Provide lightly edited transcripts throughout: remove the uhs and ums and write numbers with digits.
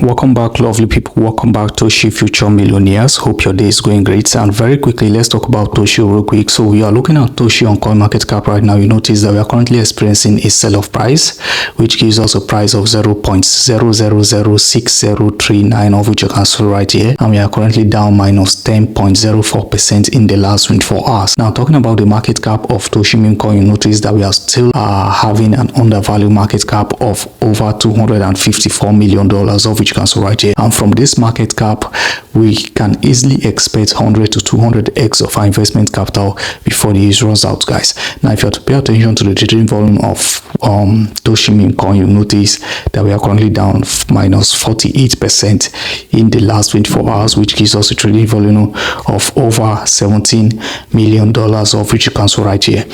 Welcome back, lovely people. Welcome back, Toshi Future Millionaires. Hope your day is going great. And very quickly, let's talk about Toshi real quick. So we are looking at Toshi on CoinMarketCap right now. You notice that we are currently experiencing a sell-off price, which gives us a price of 0.006039, of which you can see right here. And we are currently down minus 10.04% in the last 24 hours. Now, talking about the market cap of Toshi meme coin, you notice that we are still having an undervalued market cap of over $254 million, of which you can see right here. And from this market cap, we can easily expect 100 to 200x of our investment capital before the use runs out, guys. Now, if you have to pay attention to the trading volume of Toshi meme coin, you notice that we are currently down minus 48% in the last 24 hours, which gives us a trading volume of over $17 million, of which you can see right here.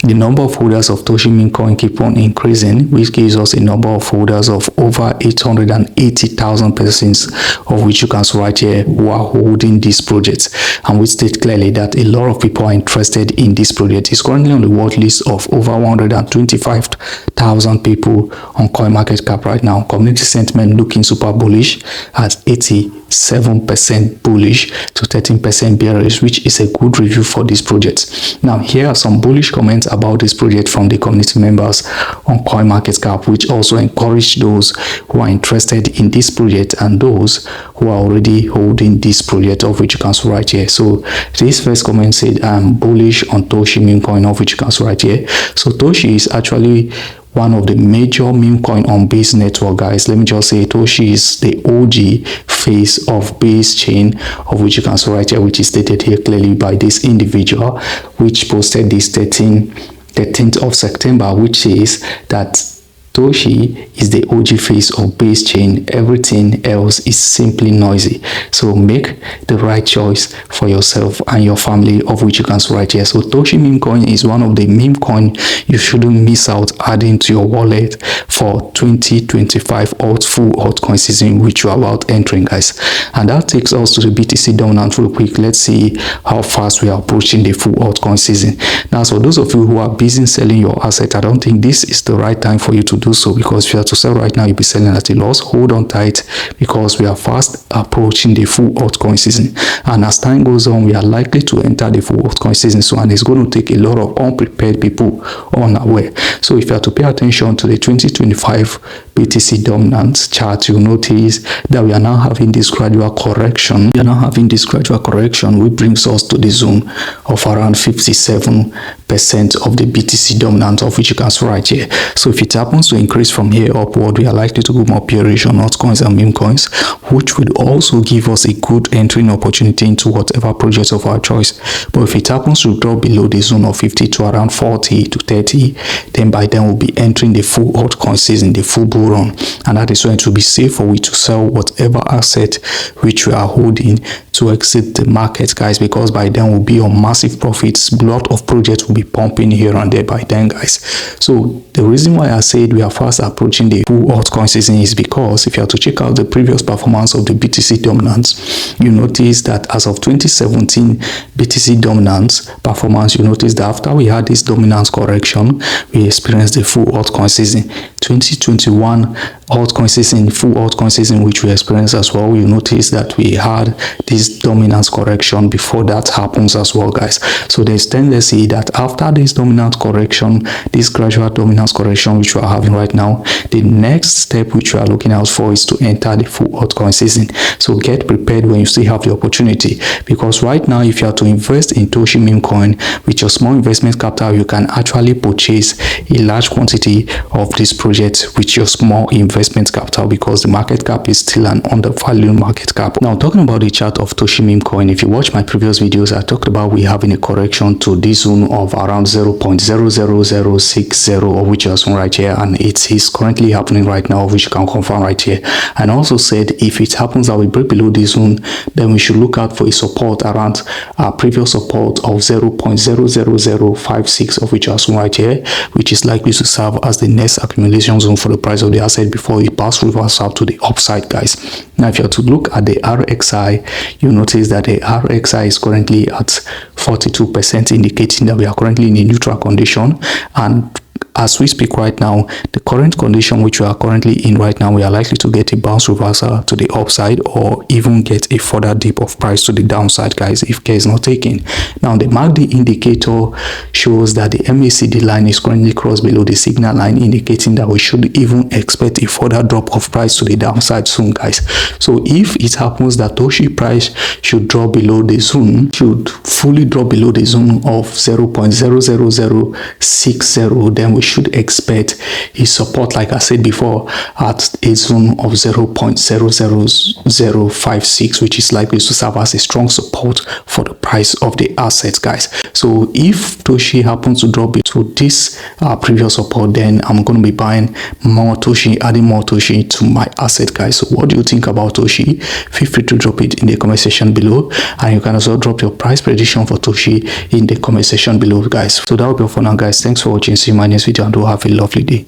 The number of holders of Toshi meme coin keep on increasing, which gives us a number of holders of over 880,000 persons, of which you can see right here, who are holding this project. And we state clearly that a lot of people are interested in this project. It's currently on the watch list of over 125,000 people on CoinMarketCap right now. Community sentiment looking super bullish at 87% bullish to 13% bearish, which is a good review for this project. Now, here are some bullish comments about this project from the community members on CoinMarketCap, which also encourage those who are interested in this project and those who are already holding this project, of which you can see right here. So this first comment said, I'm bullish on Toshi meme coin, of which you can see right here. So Toshi is actually one of the major meme coin on Base network, guys. Let me just say Toshi is the OG face of Base chain, of which you can see right here, which is stated here clearly by this individual, which posted this 13th of September, which says that Toshi is the OG face of Base chain. Everything else is simply noisy. So make the right choice for yourself and your family, of which you can see right here. So Toshi meme coin is one of the meme coin you shouldn't miss out adding to your wallet for 2025 full altcoin season, which you are about entering, guys. And that takes us to the BTC dominant real quick. Let's see how fast we are approaching the full altcoin season. Now, so those of you who are busy selling your asset, I don't think this is the right time for you to do so, because if you are to sell right now, you'll be selling at a loss. Hold on tight, because we are fast approaching the full altcoin season, and as time goes on, we are likely to enter the full altcoin season. So, and it's going to take a lot of unprepared people unaware. So if you are to pay attention to the 2025 BTC dominance chart, you'll notice that we are now having this gradual correction. Which brings us to the zone of around 57% of the BTC dominance, of which you can see right here. So if it happens to increase from here upward, we are likely to go more bearish on altcoins and meme coins, which would also give us a good entering opportunity into whatever project of our choice. But if it happens to drop below the zone of 50 to around 40 to 30, then by then we'll be entering the full altcoin season, the full bull run. And that is when it will be safe for we to sell whatever asset which we are holding to exit the market, guys, because by then we'll be on massive profits. A lot of projects will be pumping here and there by then, guys. So the reason why I said we are fast approaching the full altcoin season is because if you have to check out the previous performance of the BTC dominance, you notice that as of 2017 BTC dominance performance, you notice that after we had this dominance correction, we experienced the full altcoin season. 2021 altcoin season, full altcoin season, which we experienced as well, you notice that we had this dominance correction before that happens as well, guys. So there's tendency that after this dominance correction, this gradual dominance correction which we are having right now, the next step which we are looking out for is to enter the full altcoin season. So get prepared when you still have the opportunity, because right now if you are to invest in Toshi meme coin with your small investment capital, you can actually purchase a large quantity of this project with your small investment capital, because the market cap is still an undervalued market cap. Now, talking about the chart of Toshi meme coin, if you watch my previous videos, I talked about we having a correction to this zone of around 0.00060, of which is right here, and it is currently happening right now, which you can confirm right here. And also said if it happens that we break below this zone, then we should look out for a support around our previous support of 0.00056, of which is right here, which is likely to serve as the next accumulation zone for the price of the asset before it passes reverse up to the upside, guys. Now, if you have to look at the RXI, you notice that the RXI is currently at 42%, indicating that we are currently in a neutral condition, and as we speak right now, the current condition which we are currently in right now, we are likely to get a bounce reversal to the upside or even get a further dip of price to the downside, guys, if care is not taken. Now the MACD indicator shows that the MACD line is currently crossed below the signal line, indicating that we should even expect a further drop of price to the downside soon, guys. So if it happens that Toshi price should drop below the zone, should fully drop below the zone of 0.00060, then we should expect a support, like I said before, at a zone of 0.00056, which is likely to serve as a strong support for the price of the assets, guys. So if Toshi happens to drop it to this previous support, then I'm going to be buying more Toshi, adding more Toshi to my asset, guys. So what do you think about Toshi? Feel free to drop it in the comment section below, and you can also drop your price prediction for Toshi in the comment section below, guys. So that will be all for now, guys. Thanks for watching. See you in my next video, and do have a lovely day.